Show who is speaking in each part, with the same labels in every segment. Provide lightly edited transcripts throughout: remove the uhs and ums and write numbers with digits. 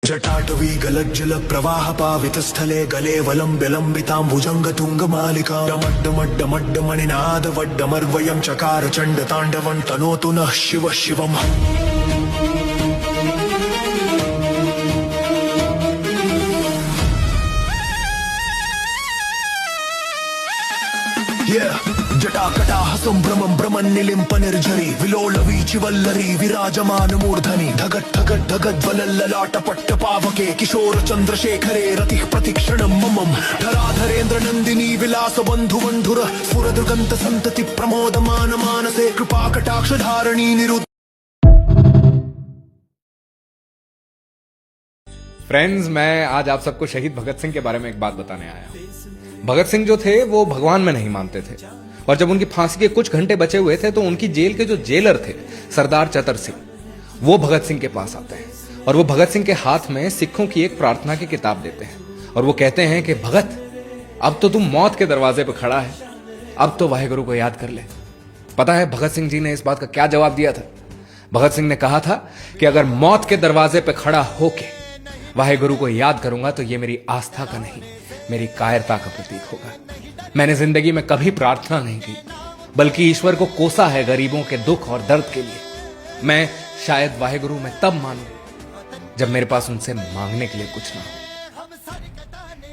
Speaker 1: जटाटवी गलज्जल प्रवाह पावित स्थले गले वलंबितां भुजंगतुंगमालिका डमड्डमड्डमड्डमणिनाद वड्डमर्वयं चकार चंड तांडवं तनोतु नः शिव शिवम्। जटाकटाह संभ्रमं भ्रमन्निलिम्प निर्झरी विलोलवीचि वल्लरी विराजमान मूर्धनि धगत् धगत् धगत् वलल्ललाट पट्टपावके किशोर चंद्रशेखरे रतिः प्रतिक्षणं ममं धराधरेन्द्र नंदिनी विलास बंधु बंधुर स्फुरदृगंत संतति प्रमोदमान मानसे कृपा कटाक्ष धारणी निरुद्ध।
Speaker 2: फ्रेंड्स, मैं आज आप सबको शहीद भगत सिंह के बारे में एक बात बताने आया हूं। भगत सिंह जो थे वो भगवान में नहीं मानते थे और जब उनकी फांसी के कुछ घंटे बचे हुए थे तो उनकी जेल के जो जेलर थे सरदार चतर सिंह, वो भगत सिंह के पास आते हैं और वो भगत सिंह के हाथ में सिखों की एक प्रार्थना की किताब देते हैं और वो कहते हैं कि भगत, अब तो तुम मौत के दरवाजे पर खड़ा है, अब तो वाहेगुरु को याद कर ले। पता है भगत सिंह जी ने इस बात का क्या जवाब दिया था? भगत सिंह ने कहा था कि अगर मौत के दरवाजे पर खड़ा होके वाहेगुरु को याद करूंगा तो ये मेरी आस्था का नहीं, मेरी कायरता का प्रतीक होगा। मैंने जिंदगी में कभी प्रार्थना नहीं की, बल्कि ईश्वर को कोसा है गरीबों के दुख और दर्द के लिए। मैं शायद वाहेगुरु में तब मानूं जब मेरे पास उनसे मांगने के लिए कुछ ना हो।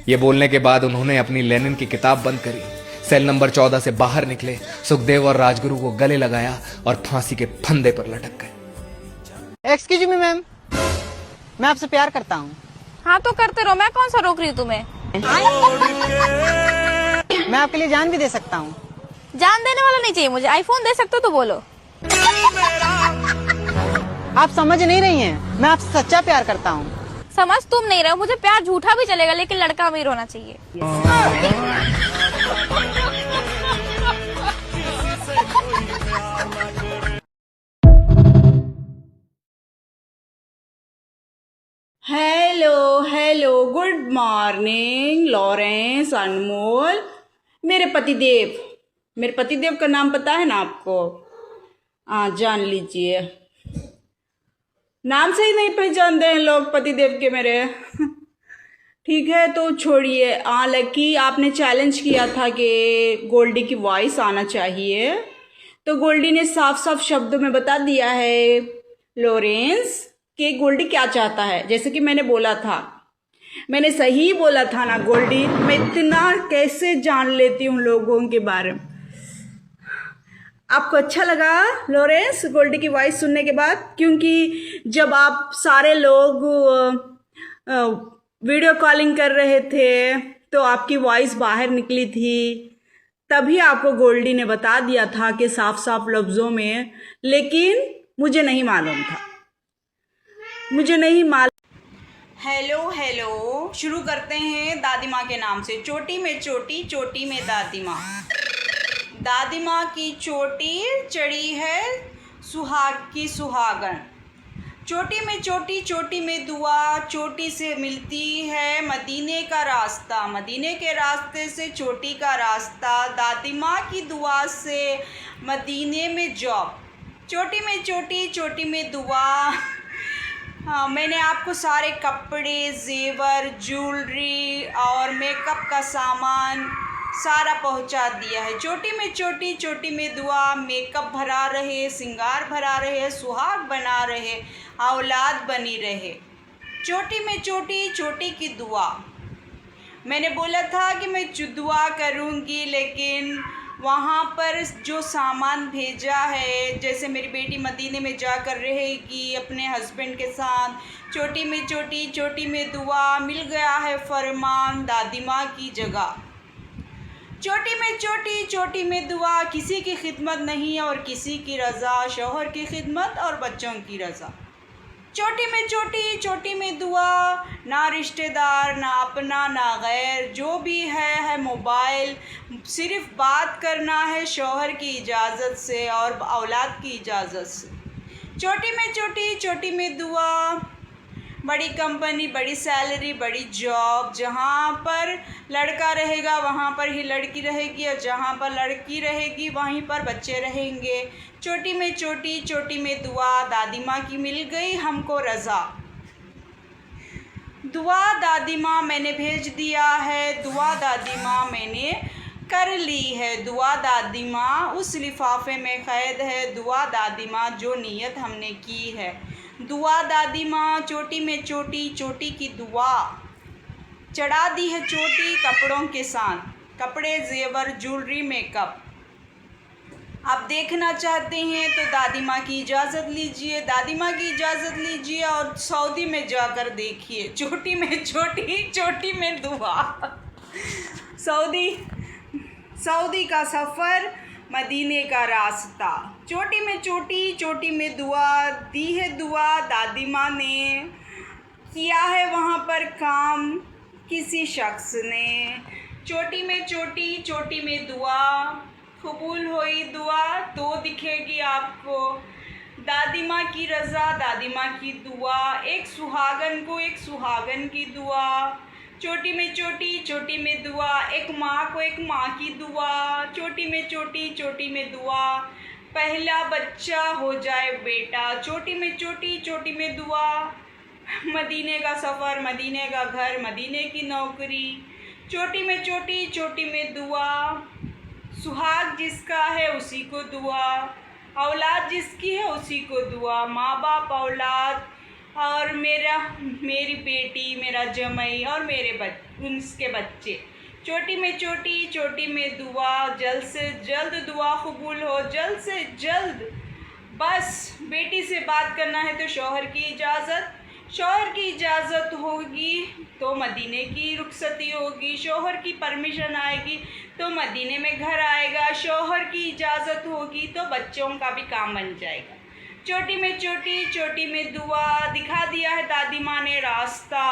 Speaker 2: ये बोलने के बाद उन्होंने अपनी लेनिन की किताब बंद करी, सेल नंबर 14 से बाहर निकले, सुखदेव और राजगुरु को गले लगाया और फांसी के फंदे पर लटक गए।
Speaker 3: एक्सक्यूज मी मैम, मैं आपसे प्यार करता हूँ।
Speaker 4: हाँ तो करते रहो, मैं कौन सा रोक रही हूँ तुम्हें।
Speaker 3: मैं आपके लिए जान भी दे सकता हूँ।
Speaker 4: जान देने वाला नहीं चाहिए मुझे, आईफोन दे सकते हो तो बोलो।
Speaker 3: आप समझ नहीं रही हैं, मैं आपसे सच्चा प्यार करता हूँ।
Speaker 4: समझ तुम नहीं रहे हो, मुझे प्यार झूठा भी चलेगा लेकिन लड़का अमीर होना चाहिए।
Speaker 5: Hello hello, good morning Lawrence, Anmol, मेरे पतिदेव का नाम पता है ना आपको? जान लीजिए। नाम से ही नहीं पहचानते हैं लोग पतिदेव के मेरे। ठीक है तो छोड़िए। लकी, आपने चैलेंज किया था कि गोल्डी की वॉइस आना चाहिए, तो गोल्डी ने साफ साफ शब्दों में बता दिया है लॉरेंस कि गोल्डी क्या चाहता है। जैसे कि मैंने बोला था, मैंने सही बोला था ना गोल्डी? मैं इतना कैसे जान लेती हूँ लोगों के बारे में। आपको अच्छा लगा लॉरेंस गोल्डी की वॉइस सुनने के बाद? क्योंकि जब आप सारे लोग वीडियो कॉलिंग कर रहे थे तो आपकी वॉइस बाहर निकली थी, तभी आपको गोल्डी ने बता दिया था कि साफ साफ लफ्ज़ों में, लेकिन मुझे नहीं मालूम था, मुझे नहीं मालूम। हेलो हेलो, शुरू करते हैं दादी माँ के नाम से। चोटी में चोटी, चोटी में दादी माँ। दादी माँ की चोटी चढ़ी है सुहाग की सुहागन। चोटी में चोटी, चोटी में दुआ, चोटी से मिलती है मदीने का रास्ता, मदीने के रास्ते से चोटी का रास्ता, दादी माँ की दुआ से मदीने में जॉब। चोटी में चोटी, चोटी में दुआ। हाँ, मैंने आपको सारे कपड़े, जेवर, ज्वेलरी और मेकअप का सामान सारा पहुंचा दिया है। चोटी में चोटी, चोटी में दुआ, मेकअप भरा रहे, श्रृंगार भरा रहे, सुहाग बना रहे, औलाद बनी रहे। चोटी में चोटी, चोटी की दुआ। मैंने बोला था कि मैं दुआ करूंगी, लेकिन वहाँ पर जो सामान भेजा है, जैसे मेरी बेटी मदीने में जाकर रहेगी अपने हस्बैंड के साथ। चोटी में चोटी, चोटी में दुआ, मिल गया है फरमान दादी माँ की जगह। चोटी में चोटी, चोटी में दुआ, किसी की खिदमत नहीं और किसी की रज़ा, शौहर की खिदमत और बच्चों की रज़ा। चोटी में चोटी, चोटी में दुआ, ना रिश्तेदार, ना अपना, ना गैर, जो भी है मोबाइल, सिर्फ बात करना है शौहर की इजाज़त से और औलाद की इजाज़त से। चोटी में चोटी, चोटी में दुआ, बड़ी कंपनी, बड़ी सैलरी, बड़ी जॉब। जहाँ पर लड़का रहेगा वहाँ पर ही लड़की रहेगी और जहाँ पर लड़की रहेगी वहीं पर बच्चे रहेंगे। चोटी में चोटी, चोटी में दुआ, दादी माँ की मिल गई हमको रज़ा। दुआ दादी माँ मैंने भेज दिया है, दुआ दादी माँ मैंने कर ली है, दुआ दादी माँ उस लिफाफे में कैद है, दुआ दादी माँ जो नीयत हमने की है, दुआ दादी माँ चोटी में चोटी, चोटी की दुआ चढ़ा दी है चोटी कपड़ों के साथ, कपड़े जेवर ज्वेलरी मेकअप। आप देखना चाहते हैं तो दादी माँ की इजाज़त लीजिए, दादी माँ की इजाज़त लीजिए और सऊदी में जाकर देखिए, चोटी में चोटी, चोटी में दुआ। सऊदी का सफ़र, मदीने का रास्ता, चोटी में चोटी, चोटी में दुआ, दी है दुआ दादी माँ ने, किया है वहाँ पर काम किसी शख्स ने, चोटी में चोटी, चोटी में दुआ, कबूल हुई दुआ तो दिखेगी आपको, दादी माँ की रज़ा, दादी माँ की दुआ, एक सुहागन को एक सुहागन की दुआ, चोटी में चोटी, चोटी में दुआ, एक माँ को एक माँ की दुआ, चोटी में चोटी, चोटी में दुआ, पहला बच्चा हो जाए बेटा, चोटी में चोटी, चोटी में दुआ, मदीने का सफ़र, मदीने का घर, मदीने की नौकरी, चोटी में चोटी, चोटी में दुआ, सुहाग जिसका है उसी को दुआ, औलाद जिसकी है उसी को दुआ, माँ बाप औलाद और मेरी बेटी, मेरा जमाई और उनके बच्चे, चोटी में चोटी, चोटी में दुआ, जल्द से जल्द दुआ कबूल हो, जल्द से जल्द। बस बेटी से बात करना है तो शौहर की इजाज़त होगी तो मदीने की रुखसती होगी, शौहर की परमिशन आएगी तो मदीने में घर आएगा, शौहर की इजाज़त होगी तो बच्चों का भी काम बन जाएगा। चोटी में चोटी, चोटी में दुआ, दिखा दिया है दादी माँ ने रास्ता।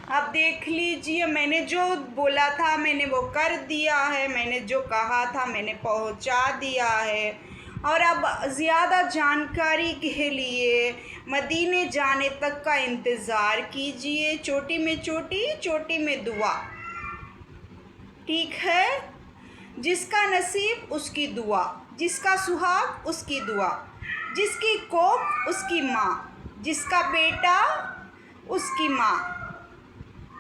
Speaker 5: अब देख लीजिए, मैंने जो बोला था मैंने वो कर दिया है, मैंने जो कहा था मैंने पहुँचा दिया है। और अब ज़्यादा जानकारी के लिए मदीने जाने तक का इंतज़ार कीजिए। चोटी में चोटी, चोटी में दुआ, ठीक है। जिसका नसीब उसकी दुआ, जिसका सुहाग उसकी दुआ, जिसकी कोख उसकी माँ, जिसका बेटा उसकी माँ,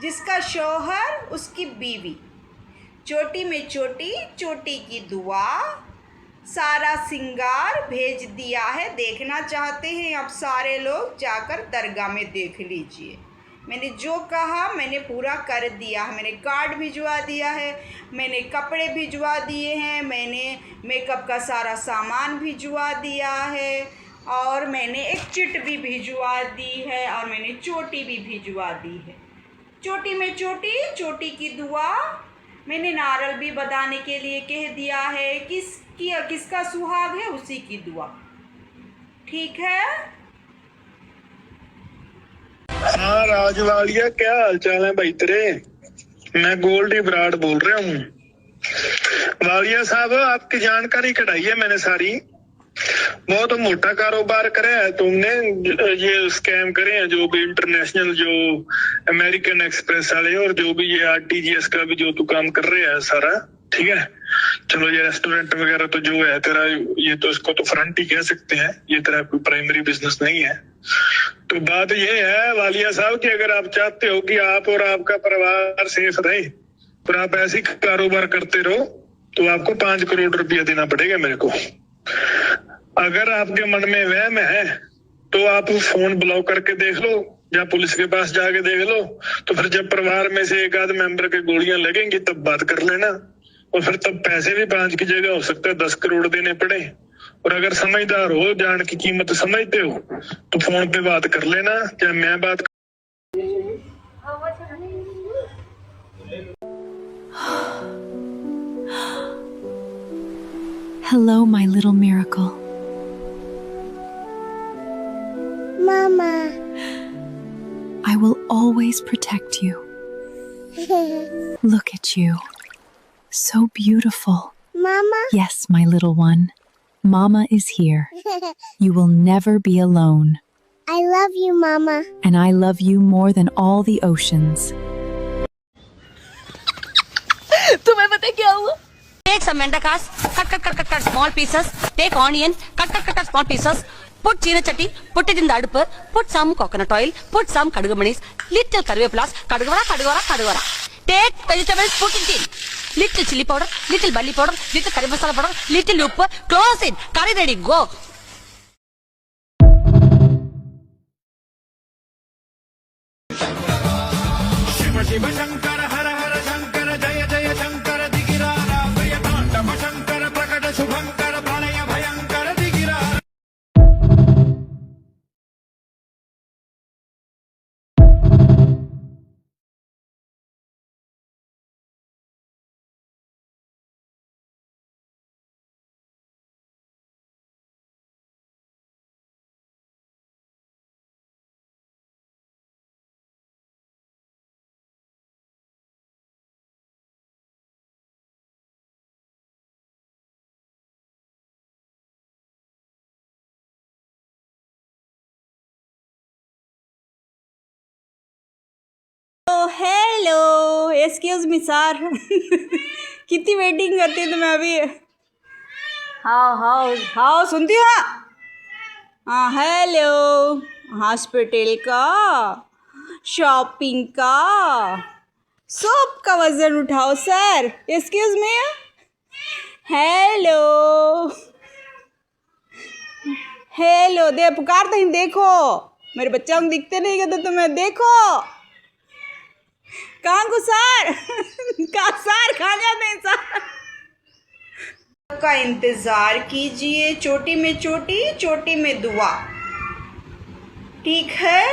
Speaker 5: जिसका शौहर उसकी बीवी। चोटी में चोटी, चोटी की दुआ, सारा सिंगार भेज दिया है। देखना चाहते हैं अब सारे लोग जाकर दरगाह में देख लीजिए। मैंने जो कहा मैंने पूरा कर दिया है। मैंने कार्ड भिजवा दिया है, मैंने कपड़े भिजवा दिए हैं, मैंने मेकअप का सारा सामान भिजवा दिया है, और मैंने एक चिट भी भिजवा दी है, और मैंने चोटी भी भिजवा दी है। चोटी में चोटी, चोटी की दुआ, मैंने नारल भी बताने के लिए कह दिया है। किसका सुहाग है उसी की दुआ, ठीक है।
Speaker 6: हाँ राजवालिया, क्या हाल चाल है भाई तेरे? मैं गोल्डी बराड़ बोल रहा हूँ। वालिया साहब, आपकी जानकारी कढ़ाई है मैंने सारी। बहुत मोटा कारोबार करे है तुमने, ये स्कैम करे हैं जो भी इंटरनेशनल, जो अमेरिकन एक्सप्रेस वाले, और जो भी ये आरटीजीएस का भी जो तू काम कर रहे है सारा, ठीक है। चलो ये रेस्टोरेंट वगैरह तो जो है तेरा, ये तो इसको तो फ्रंट ही कह सकते हैं, ये तेरा कोई प्राइमरी बिजनेस नहीं है। तो बात ये है वालिया साहब कि अगर आप चाहते हो कि आप और आपका परिवार सेफ रहे और आप ऐसे ही कारोबार करते रहो, तो आपको 5 करोड़ रुपया देना पड़ेगा मेरे को। अगर आपके मन में वहम है तो आप फोन ब्लॉक करके देख लो, या पुलिस के पास जाके देख लो। तो फिर जब परिवार में से एक आध मेंबर के गोलियां लगेंगी तब बात कर लेना, और फिर तब पैसे भी 5 की जगह हो सकता है 10 करोड़ देने पड़े। और अगर समझदार हो, जान की कीमत समझते हो, तो फोन पे बात कर लेना, या मैं बात
Speaker 7: Hello, my little miracle.
Speaker 8: Mama.
Speaker 7: I will always protect you. Look at you. So beautiful.
Speaker 8: Mama.
Speaker 7: Yes, my little one. Mama is here. You will never be alone.
Speaker 8: I love you, Mama.
Speaker 7: And I love you more than all the oceans.
Speaker 4: तुम्हें पता है क्या हुआ? Take some mendakas, cut small pieces. Take onion, cut small pieces.
Speaker 9: Put china chatti, put it in the adupper, put some coconut oil, put some kadugumanis, little karvepulas, kadugavara. Take vegetables, put it in. Little chili powder, little barley powder, little curry masala powder, little upu, close it. Curry ready, go.
Speaker 1: Shiv Shankar हर हर शंकर जय जय शंकर दिगिरारा भय तांडव शंकर प्रकट शुभंकर प्रलय भयंकर दिगिरारा
Speaker 5: hello, excuse me sir. कितनी waiting करती है तुम्हें अभी? हाँ सुनती हो? हाँ हेलो, हॉस्पिटल का, शॉपिंग का, सब का वजन उठाओ सर। एक्सक्यूज मी, हेलो दे पुकार तो देखो, मेरे बच्चा को दिखते नहीं क्या तो तुम्हें देखो। कहाँ को सर? कहाँ सर? कहाँ जाते हैं सर? का इंतजार कीजिए, चोटी में चोटी, चोटी में दुआ। ठीक है,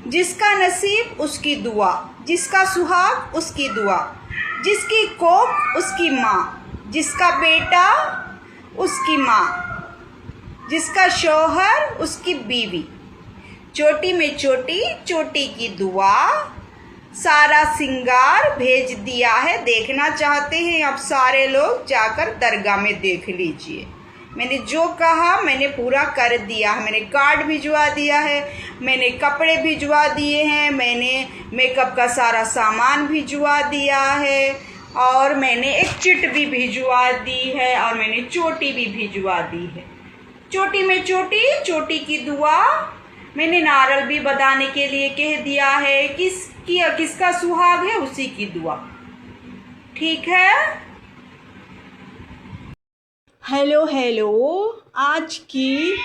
Speaker 5: जिसका नसीब उसकी दुआ, जिसका सुहाग उसकी दुआ, जिसकी कोख उसकी माँ, जिसका बेटा उसकी माँ, जिसका शौहर उसकी बीवी। चोटी में चोटी, चोटी की दुआ, सारा सिंगार भेज दिया है। देखना चाहते हैं आप सारे लोग, जाकर दरगाह में देख लीजिए। मैंने जो कहा मैंने पूरा कर दिया है। मैंने कार्ड भिजवा दिया है, मैंने कपड़े भिजवा दिए हैं, मैंने मेकअप का सारा सामान भिजवा दिया है, और मैंने एक चिट भी भिजवा दी है, और मैंने चोटी भी भिजवा दी है। चोटी में चोटी, चोटी की दुआ। मैंने नारल भी बताने के लिए कह दिया है, किसका सुहाग है उसी की दुआ। ठीक है। हेलो, आज की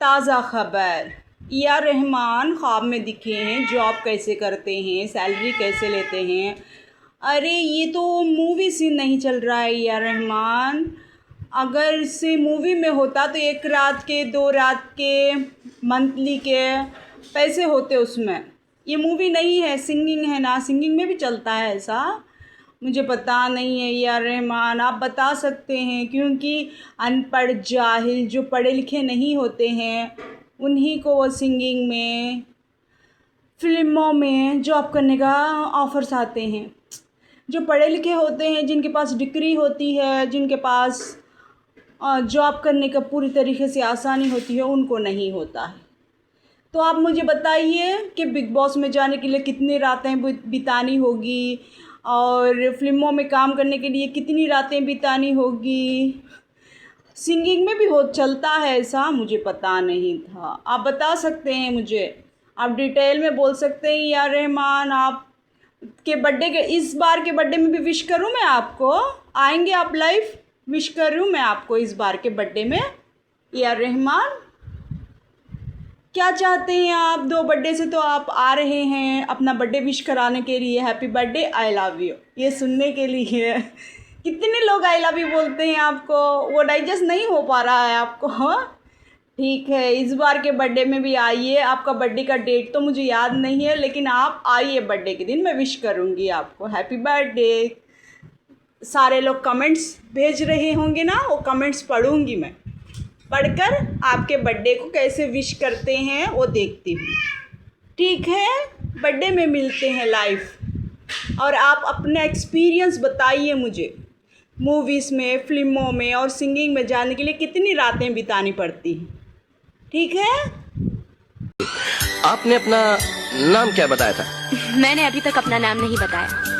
Speaker 5: ताज़ा खबर। AR रहमान ख्वाब में दिखे हैं, जॉब कैसे करते हैं, सैलरी कैसे लेते हैं। अरे ये तो मूवी सीन नहीं चल रहा है AR रहमान। अगर इसे मूवी में होता तो 1 रात के, 2 रात के, मंथली के पैसे होते उसमें। ये मूवी नहीं है, सिंगिंग है ना, सिंगिंग में भी चलता है ऐसा। मुझे पता नहीं है AR रहमान, आप बता सकते हैं, क्योंकि अनपढ़ जाहिल जो पढ़े लिखे नहीं होते हैं उन्हीं को वो सिंगिंग में, फिल्मों में जॉब करने का ऑफ़र्स आते हैं। जो पढ़े लिखे होते हैं, जिनके पास डिग्री होती है, जिनके पास जॉब करने का पूरी तरीके से आसानी होती है, उनको नहीं होता है। तो आप मुझे बताइए कि बिग बॉस में जाने के लिए कितनी रातें बितानी होगी, और फिल्मों में काम करने के लिए कितनी रातें बितानी होगी। सिंगिंग में भी चलता है ऐसा, मुझे पता नहीं था। आप बता सकते हैं मुझे, आप डिटेल में बोल सकते हैं AR रहमान। आप के बर्थडे के, इस बार के बर्थडे में भी विश करूं मैं आपको? आएंगे आप लाइव? विश कर रही हूँ मैं आपको इस बार के बर्थडे में। AR रहमान, क्या चाहते हैं आप? 2 बर्थडे से तो आप आ रहे हैं अपना बर्थडे विश कराने के लिए। Happy birthday, I love you, ये सुनने के लिए। कितने लोग आई लव यू बोलते हैं आपको, वो डाइजेस्ट नहीं हो पा रहा है आपको। हाँ ठीक है, इस बार के बर्थडे में भी आइए। आपका बर्थडे का डेट तो मुझे याद नहीं है, लेकिन आप आइए बर्थडे के दिन, मैं विश करूँगी आपको हैप्पी बर्थडे। सारे लोग कमेंट्स भेज रहे होंगे ना, वो कमेंट्स पढ़ूंगी मैं, पढ़कर आपके बर्थडे को कैसे विश करते हैं वो देखती हूँ। ठीक है, बर्थडे में मिलते हैं लाइव, और आप अपना एक्सपीरियंस बताइए मुझे। मूवीज़ में, फिल्मों में और सिंगिंग में जाने के लिए कितनी रातें बितानी पड़ती हैं। ठीक है।
Speaker 10: आपने अपना नाम क्या बताया था?
Speaker 4: मैंने अभी तक अपना नाम नहीं बताया।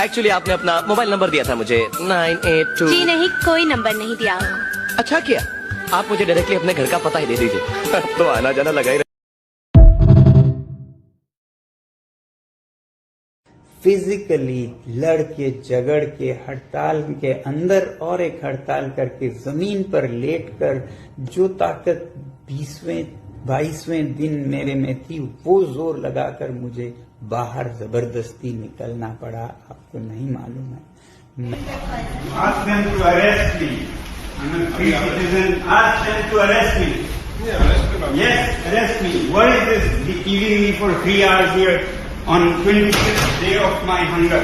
Speaker 10: एक्चुअली आपने अपना मोबाइल नंबर दिया था मुझे, 982।
Speaker 4: जी नहीं, कोई नंबर नहीं दिया आपको।
Speaker 10: अच्छा किया, आप मुझे डायरेक्टली अपने घर का पता ही दे दीजिए तो आना जाना लगा ही
Speaker 11: फिजिकली लड़के झगड़ के हड़ताल के अंदर और एक हड़ताल करके जमीन पर लेटकर जो ताकत 22वें दिन मेरे में थी वो जोर लगाकर मुझे बाहर जबरदस्ती निकलना पड़ा, आपको नहीं मालूम है।
Speaker 12: Ask them to arrest me. I'm a free citizen. Ask them to arrest me. Yes, arrest me. What is this keeping me for 3 hours here on 26th day of my hunger?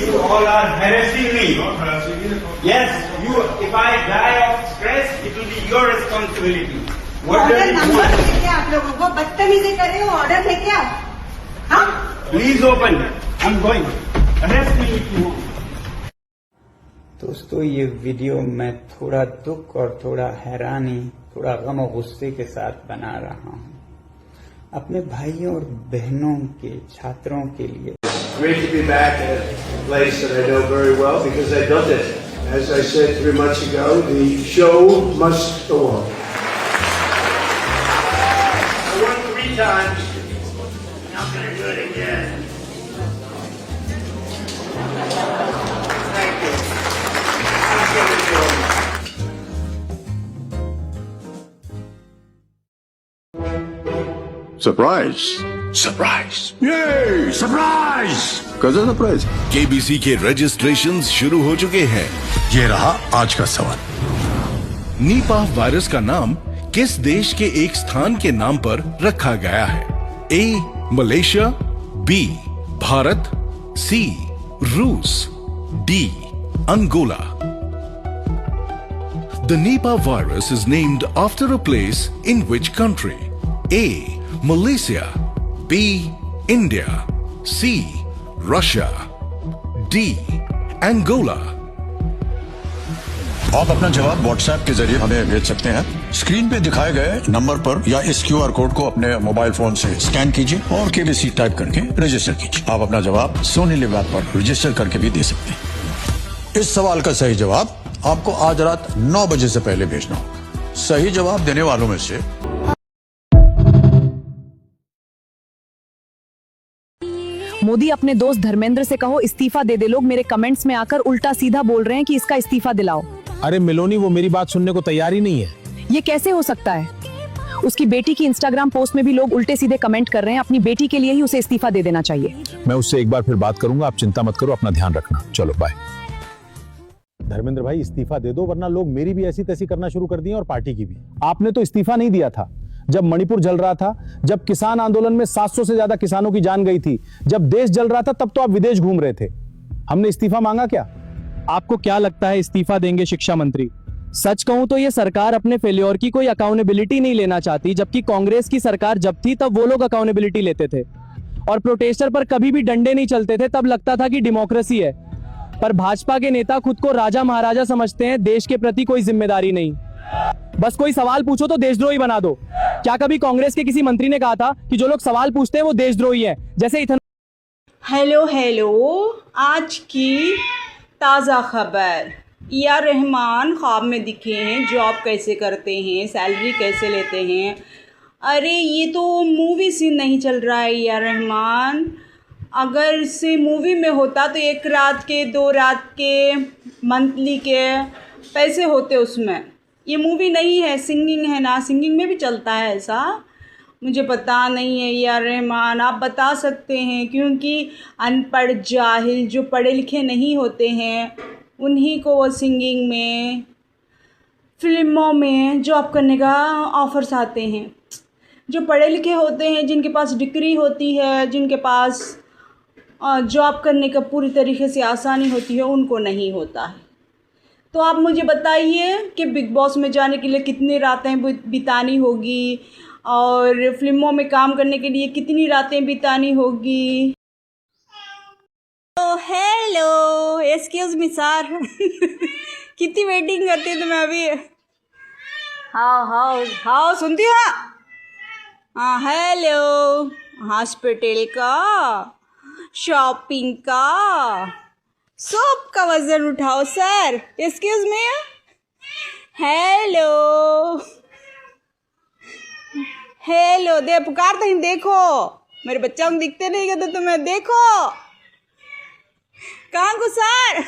Speaker 12: You all are harassing me. Yes, you. If I die of stress, it will be your responsibility. What does it want?
Speaker 3: आप लोगों को बदतमीजी करे हो, order है क्या? हाँ?
Speaker 12: Please open. I'm going. Arrest me if you want.
Speaker 11: दोस्तों, ये वीडियो मैं थोड़ा दुख और थोड़ा हैरानी, थोड़ा गम और गुस्से के साथ बना रहा हूँ अपने भाइयों और बहनों के, छात्रों के लिए।
Speaker 13: Great to be back at a place that I know very well because I built it. As I said 3 months ago, the show must go on. I won 3 times. Now can I do it again? Thank you.
Speaker 14: Surprise
Speaker 1: surprise,
Speaker 14: ये surprise कैसा surprise.
Speaker 1: KBC के registration शुरू हो चुके हैं।
Speaker 14: ये रहा आज का सवाल।
Speaker 1: निपाह वायरस का नाम किस देश के एक स्थान के नाम पर रखा गया है? A Malaysia, B Bharat, C रूस, D Angola. The Nipah virus is named after a place in which country? A. Malaysia, B. India, C. Russia, D. Angola।
Speaker 14: आप अपना जवाब व्हाट्सएप के जरिए हमें भेज सकते हैं। स्क्रीन पे दिखाए गए नंबर पर या इस QR कोड को अपने मोबाइल फोन से स्कैन कीजिए और KBC टाइप करके रजिस्टर कीजिए। आप अपना जवाब सोनी लिव ऐप पर रजिस्टर करके भी दे सकते हैं। इस सवाल का सही जवाब आपको आज रात 9 बजे से पहले भेजना होगा। सही जवाब देने वालों में से
Speaker 15: मोदी अपने दोस्त धर्मेंद्र से कहो इस्तीफा दे दे। लोग मेरे कमेंट्स में आकर उल्टा सीधा बोल रहे हैं कि इसका इस्तीफा दिलाओ।
Speaker 16: अरे मिलोनी, वो मेरी बात सुनने को तैयार ही नहीं है।
Speaker 15: ये कैसे हो सकता है? उसकी बेटी की इंस्टाग्राम पोस्ट में भी लोग उल्टे सीधे कमेंट कर रहे हैं। अपनी बेटी के लिए ही उसे इस्तीफा दे देना चाहिए।
Speaker 16: मैं उससे एक बार फिर बात करूंगा, आप चिंता मत करो, अपना ध्यान रखना। चलो बाय। धर्मेंद्र भाई इस्तीफा दे दो, वरना लोग मेरी भी ऐसी तैसी करना शुरू कर दिए और पार्टी की भी। आपने तो इस्तीफा नहीं दिया था जब मणिपुर जल रहा था, जब किसान आंदोलन में 700 से ज्यादा किसानों की जान गई थी, जब देश जल रहा था तब तो आप विदेश घूम रहे थे। हमने इस्तीफा मांगा क्या?
Speaker 17: आपको क्या लगता है इस्तीफा देंगे शिक्षा मंत्री? सच कहूं तो ये सरकार अपने फेल्योर की कोई अकाउंटेबिलिटी नहीं लेना चाहती, जबकि कांग्रेस की सरकार जब थी तब वो लोग अकाउंटेबिलिटी लेते थे और प्रोटेस्टर पर कभी भी डंडे नहीं चलते थे, तब लगता था कि डेमोक्रेसी है। पर भाजपा के नेता खुद को राजा महाराजा समझते हैं, देश के प्रति कोई जिम्मेदारी नहीं। बस कोई सवाल पूछो तो देशद्रोही बना दो। क्या कभी कांग्रेस के किसी मंत्री ने कहा था कि जो लोग सवाल पूछते हैं वो देशद्रोही हैं? जैसे इथन
Speaker 5: हेलो, आज की ताज़ा खबर। रहमान ख्वाब में दिखे हैं, जॉब कैसे करते हैं, सैलरी कैसे लेते हैं। अरे ये तो मूवी सीन नहीं चल रहा है रहमान। अगर से मूवी में होता तो 1 रात के 2 रात के मंथली के पैसे होते उसमें। ये मूवी नहीं है, सिंगिंग है ना, सिंगिंग में भी चलता है ऐसा। मुझे पता नहीं है रहमान, आप बता सकते हैं, क्योंकि अनपढ़ जाहिल जो पढ़े लिखे नहीं होते हैं उन्हीं को वो सिंगिंग में, फिल्मों में जॉब करने का ऑफर्स आते हैं। जो पढ़े लिखे होते हैं, जिनके पास डिग्री होती है, जिनके पास जॉब करने का पूरी तरीके से आसानी होती है, उनको नहीं होता है। तो आप मुझे बताइए कि बिग बॉस में जाने के लिए कितनी रातें बितानी होगी और फिल्मों में काम करने के लिए कितनी रातें बितानी होगी। हेलो, एक्सक्यूज़ मी सर कितनी वेटिंग करती है तुम्हें अभी? हाँ सुनती हो? हाँ हेलो, हॉस्पिटल का, शॉपिंग का, सब का वजन उठाओ sir. Excuse me, hello hello दे पुकार तो देखो मेरे बच्चा को दिखते नहीं गए तो तुम्हें देखो कहाँ को सार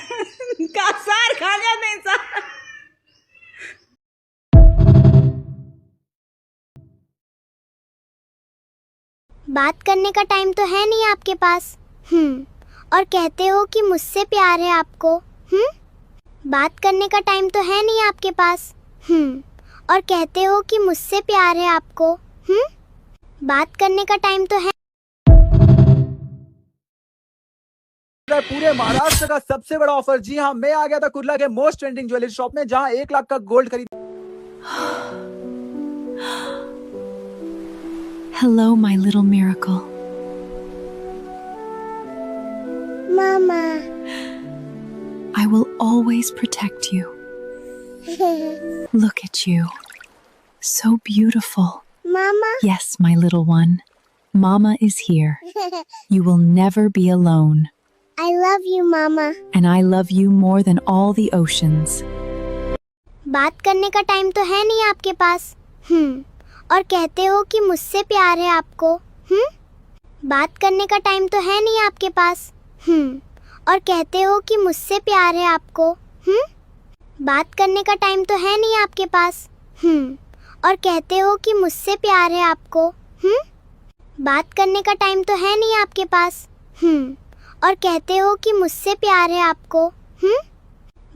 Speaker 5: कहाँ सार खा जाते हैं सार।
Speaker 8: बात करने का टाइम तो है नहीं आपके पास। और कहते हो कि मुझसे प्यार है आपको। बात करने का टाइम तो है नहीं आपके पास। और कहते हो कि मुझसे प्यार है आपको। बात करने का टाइम तो है।
Speaker 18: पूरे महाराष्ट्र का सबसे बड़ा ऑफर। जी हाँ, मैं आ गया था कुर्ला के मोस्ट ट्रेंडिंग ज्वेलरी शॉप में, जहां 1 लाख का गोल्ड खरीद।
Speaker 7: Hello, my little miracle.
Speaker 8: Mama.
Speaker 7: I will always protect you. Look at you. So beautiful.
Speaker 8: Mama.
Speaker 7: Yes, my little one. Mama is here. You will never be alone.
Speaker 8: I love you, Mama.
Speaker 7: And I love you more than all the oceans.
Speaker 8: बात करने का time तो है नहीं आपके पास। और कहते हो कि मुझसे प्यार है आपको। बात करने का टाइम तो है नहीं आपके पास। और कहते हो कि मुझसे प्यार है आपको। बात करने का टाइम तो है नहीं आपके पास। और कहते हो कि मुझसे प्यार है आपको। बात करने का टाइम तो है नहीं आपके पास। और कहते हो कि मुझसे प्यार है आपको।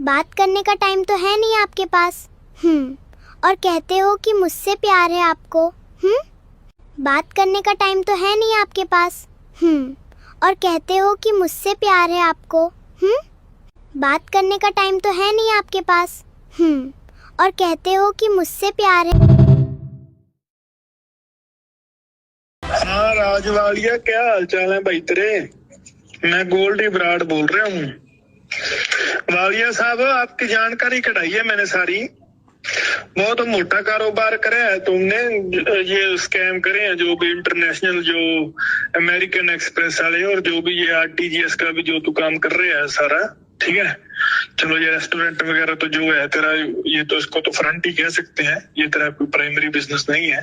Speaker 8: बात करने का टाइम तो है नहीं आपके पास। और कहते हो कि मुझसे प्यार है आपको। बात करने का टाइम तो है नहीं आपके पास। और कहते हो कि मुझसे प्यार है आपको। बात करने का टाइम तो है नहीं आपके पास। और कहते हो कि मुझसे प्यार है।
Speaker 6: हाँ राजवाड़िया, क्या हाल चाल है भाई तेरे? मैं गोल्डी बराड़ बोल रहा हूँ। वालिया साहब, आपकी जानकारी कढ़ाई है मैंने सारी। बहुत मोटा कारोबार करे है तुमने। ये स्कैम करे हैं जो भी इंटरनेशनल, जो अमेरिकन एक्सप्रेस वाले, और जो भी ये आरटीजीएस का भी जो तू काम कर रहे हैं सारा, ठीक है। चलो ये रेस्टोरेंट वगैरह तो जो है तेरा, ये तो इसको तो फ्रंट ही कह सकते हैं, ये तेरा कोई प्राइमरी बिजनेस नहीं है।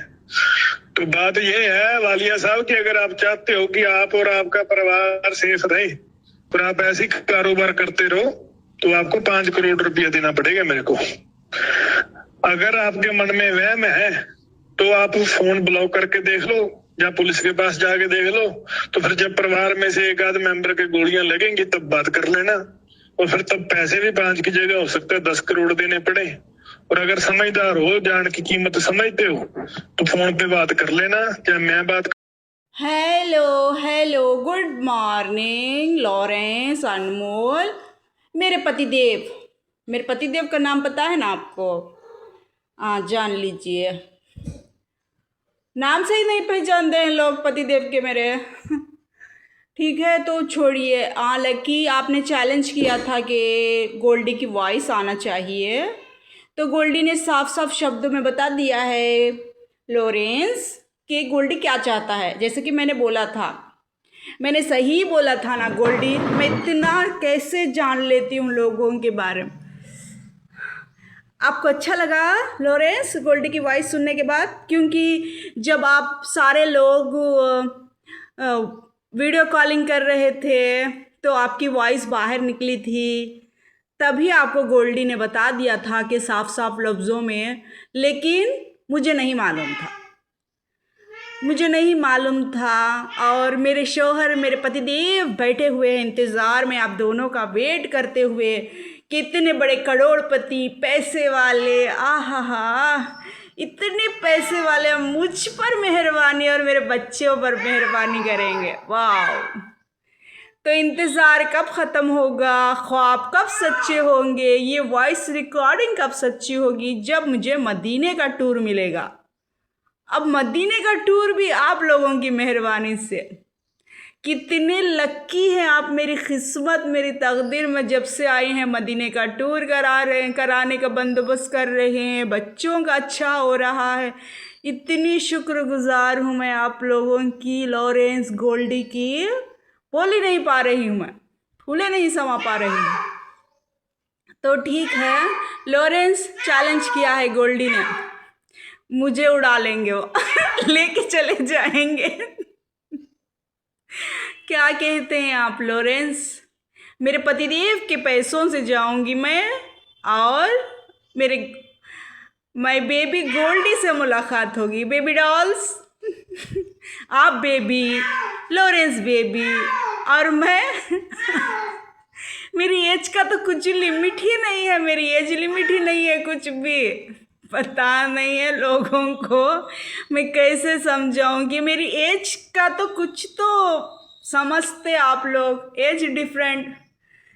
Speaker 6: तो बात ये है वालिया साहब कि अगर आप चाहते हो कि आप और आपका परिवार सेफ रहे और आप ऐसे कारोबार करते रहो, तो आपको 5 करोड़ रुपया देना पड़ेगा मेरे को। अगर आपके मन में वहम है तो आप फोन ब्लॉक करके देख लो, या पुलिस के पास जाके देख लो। तो फिर जब परिवार में से एक आध मेंबर के गोलियां लगेंगी तब बात कर लेना, और फिर तब पैसे भी 5 की जगह हो सकता है 10 करोड़ देने पड़े। और अगर समझदार हो, जान की कीमत समझते हो, तो फोन पे बात कर लेना, चाहे मैं बात।
Speaker 5: Hello hello, good morning Lawrence, Anmol, मेरे पतिदेव का नाम पता है ना आपको? हाँ, जान लीजिए। नाम से ही नहीं पहचानते हैं लोग पतिदेव के मेरे। ठीक है, तो छोड़िए। लकी, आपने चैलेंज किया था कि गोल्डी की वॉइस आना चाहिए, तो गोल्डी ने साफ साफ शब्दों में बता दिया है लॉरेंस कि गोल्डी क्या चाहता है। जैसे कि मैंने बोला था, मैंने सही बोला था ना गोल्डी? मैं इतना कैसे जान लेती हूँ लोगों के बारे में। आपको अच्छा लगा लॉरेंस गोल्डी की वॉइस सुनने के बाद? क्योंकि जब आप सारे लोग वीडियो कॉलिंग कर रहे थे तो आपकी वॉइस बाहर निकली थी, तभी आपको गोल्डी ने बता दिया था कि साफ साफ लफ्ज़ों में। लेकिन मुझे नहीं मालूम था। और मेरे शौहर, मेरे पतिदेव बैठे हुए हैं इंतज़ार में, आप दोनों का वेट करते हुए। कितने बड़े करोड़पति, पैसे वाले, इतने पैसे वाले, मुझ पर मेहरबानी और मेरे बच्चों पर मेहरबानी करेंगे। वाह! तो इंतज़ार कब ख़त्म होगा, ख्वाब कब सच्चे होंगे, ये वॉइस रिकॉर्डिंग कब सच्ची होगी? जब मुझे मदीने का टूर मिलेगा। अब मदीने का टूर भी आप लोगों की मेहरबानी से। कितने लक्की हैं आप, मेरी किस्मत, मेरी तकदीर में जब से आई हैं मदीने का टूर कराने का बंदोबस्त कर रहे हैं, बच्चों का अच्छा हो रहा है। इतनी शुक्रगुजार हूँ मैं आप लोगों की, लॉरेंस, गोल्डी की। बोल ही नहीं पा रही हूँ मैं, फूले नहीं समा पा रही हूँ। तो ठीक है, लॉरेंस चैलेंज किया है गोल्डी ने, मुझे उड़ा लेंगे वो लेके चले जाएंगे। क्या कहते हैं आप लॉरेंस? मेरे पतिदेव के पैसों से जाऊंगी मैं और माय बेबी गोल्डी से मुलाकात होगी। बेबी डॉल्स, आप बेबी, लॉरेंस बेबी और मैं मेरी एज का तो कुछ लिमिट ही नहीं है, मेरी एज लिमिट ही नहीं है, कुछ भी पता नहीं है लोगों को, मैं कैसे समझाऊंगी? मेरी एज का तो कुछ तो समझते आप लोग, एज डिफरेंट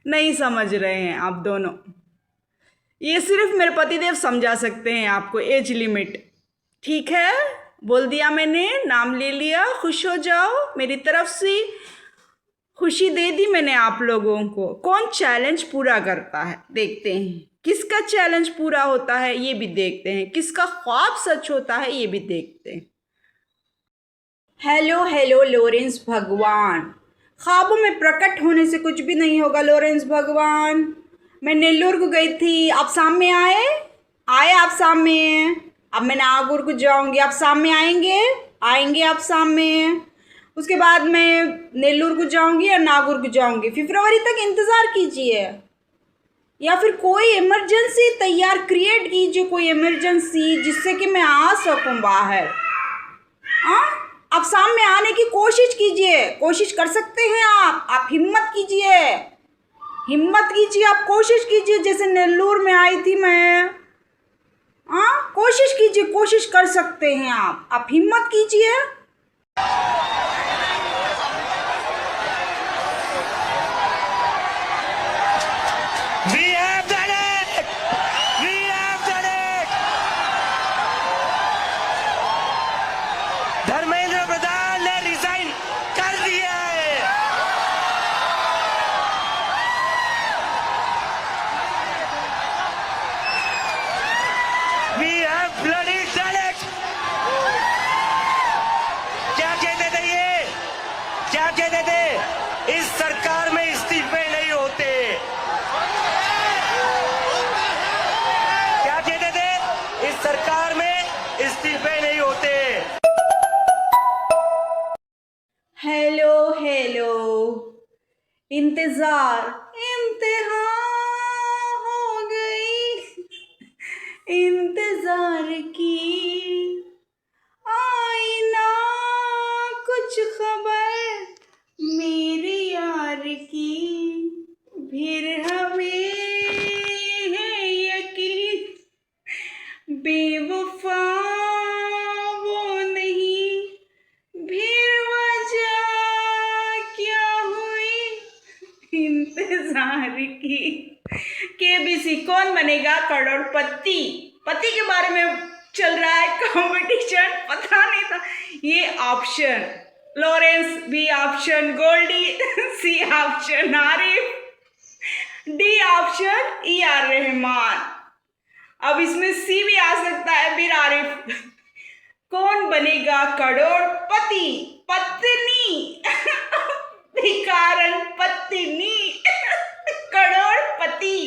Speaker 5: नहीं समझ रहे हैं आप दोनों। ये सिर्फ मेरे पतिदेव समझा सकते हैं आपको एज लिमिट। ठीक है, बोल दिया मैंने, नाम ले लिया, खुश हो जाओ, मेरी तरफ से खुशी दे दी मैंने आप लोगों को। कौन चैलेंज पूरा करता है देखते हैं, किसका चैलेंज पूरा होता है ये भी देखते हैं, किसका ख्वाब सच होता है ये भी देखते हैं। हेलो हेलो लॉरेंस भगवान, ख्वाबों में प्रकट होने से कुछ भी नहीं होगा लॉरेंस भगवान। मैं नेल्लोर को गई थी, आप सामने आए आप सामने, अब मैं नागौर को जाऊंगी, आप सामने आएंगे आप सामने। उसके बाद मैं नेल्लोर को जाऊंगी या नागौर को जाऊंगी। फरवरी तक इंतज़ार कीजिए, या फिर कोई इमरजेंसी तैयार क्रिएट कीजिए, कोई इमरजेंसी जिससे कि मैं आ सकूं बाहर। आप सामने आने की कोशिश कीजिए, कोशिश कर सकते हैं आप हिम्मत कीजिए, आप कोशिश कीजिए, जैसे नेल्लोर में आई थी मैं। कोशिश कीजिए, कोशिश कर सकते हैं आप हिम्मत कीजिए।
Speaker 19: धर्मेंद्र प्रधान ने रिजाइन कर दिया है। We have bloody done it. क्या कहते थे ये? क्या कहते थे? इस सरकार में इस्तीफे नहीं होते। क्या कहते थे? इस सरकार में इस्तीफे नहीं होते।
Speaker 5: हेलो इंतजार हो गई, इंतजार की आई ना कुछ खबर मेरे यार की, फिर हमें है यकीन बेवफा वो नहीं, फिर वजह क्या हुई इंतजार की। केबीसी कौन बनेगा करोड़पति, पति के बारे में चल रहा है कंपटीशन, पता नहीं था। ये option Lawrence, B option Goldy, C option Arif, D option ER Rahman. अब इसमें सी भी आ सकता है, फिर आरिफ। कौन बनेगा करोड़पति? पत्नी भिखारन पत्नी करोड़पति।